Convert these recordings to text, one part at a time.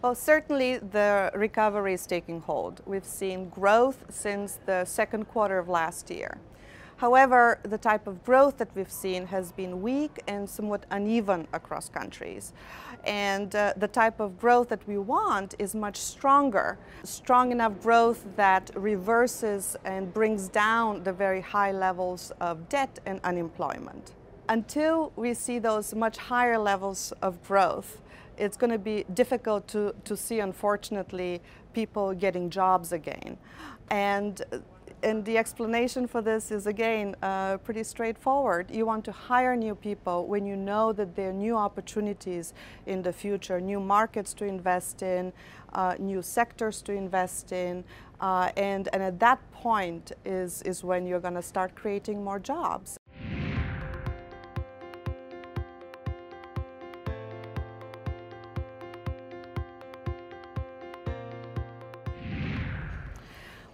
Well, certainly the recovery is taking hold. We've seen growth since the second quarter of last year. However, the type of growth that we've seen has been weak and somewhat uneven across countries. And the type of growth that we want is much stronger, strong enough growth that reverses and brings down the very high levels of debt and unemployment. Until we see those much higher levels of growth, it's going to be difficult to see, unfortunately, people getting jobs again. And the explanation for this is, again, pretty straightforward. You want to hire new people when you know that there are new opportunities in the future, new markets to invest in, new sectors to invest in, and at that point is when you're going to start creating more jobs.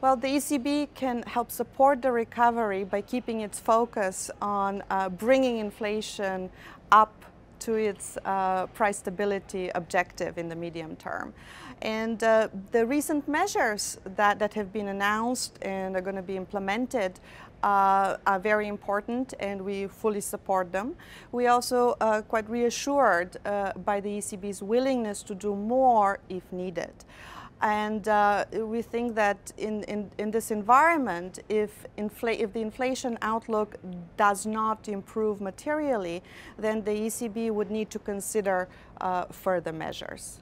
Well, the ECB can help support the recovery by keeping its focus on bringing inflation up to its price stability objective in the medium term. And the recent measures that have been announced and are going to be implemented are very important, and we fully support them. We also are quite reassured by the ECB's willingness to do more if needed. And we think that in this environment, if the inflation outlook does not improve materially, then the ECB would need to consider further measures.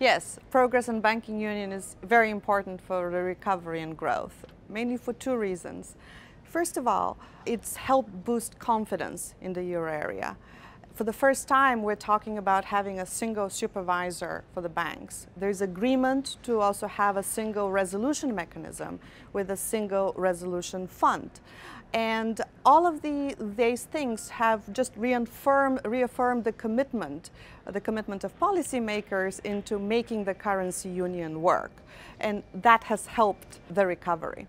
Yes, progress in banking union is very important for the recovery and growth, mainly for two reasons. First of all, it's helped boost confidence in the euro area. For the first time, we're talking about having a single supervisor for the banks. There's agreement to also have a single resolution mechanism with a single resolution fund. And all of these things have just reaffirmed the commitment of policymakers into making the currency union work. And that has helped the recovery.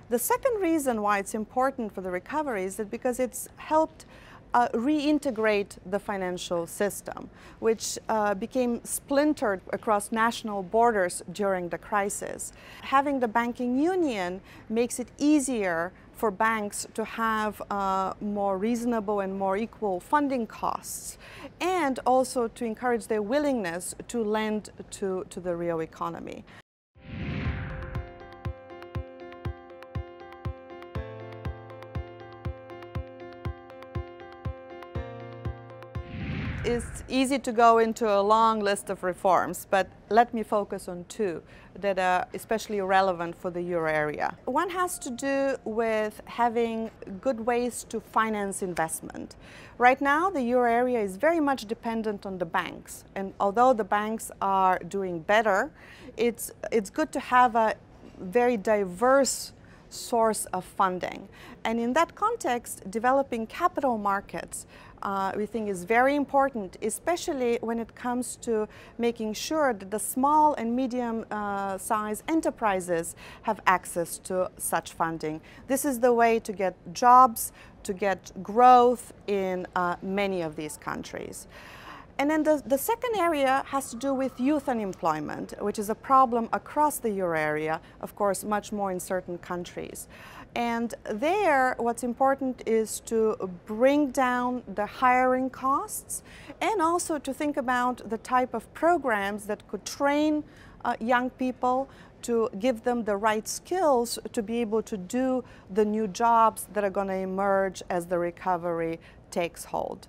The second reason why it's important for the recovery is that because it's helped reintegrate the financial system, which became splintered across national borders during the crisis. Having the banking union makes it easier for banks to have more reasonable and more equal funding costs, and also to encourage their willingness to lend to the real economy. It's easy to go into a long list of reforms, but let me focus on two that are especially relevant for the euro area. One has to do with having good ways to finance investment. Right now, the euro area is very much dependent on the banks, and although the banks are doing better, it's good to have a very diverse source of funding. And in that context, developing capital markets we think is very important, especially when it comes to making sure that the small and medium-sized enterprises have access to such funding. This is the way to get jobs, to get growth in many of these countries. And then the second area has to do with youth unemployment, which is a problem across the euro area, of course, much more in certain countries. And there, what's important is to bring down the hiring costs and also to think about the type of programs that could train young people to give them the right skills to be able to do the new jobs that are going to emerge as the recovery takes hold.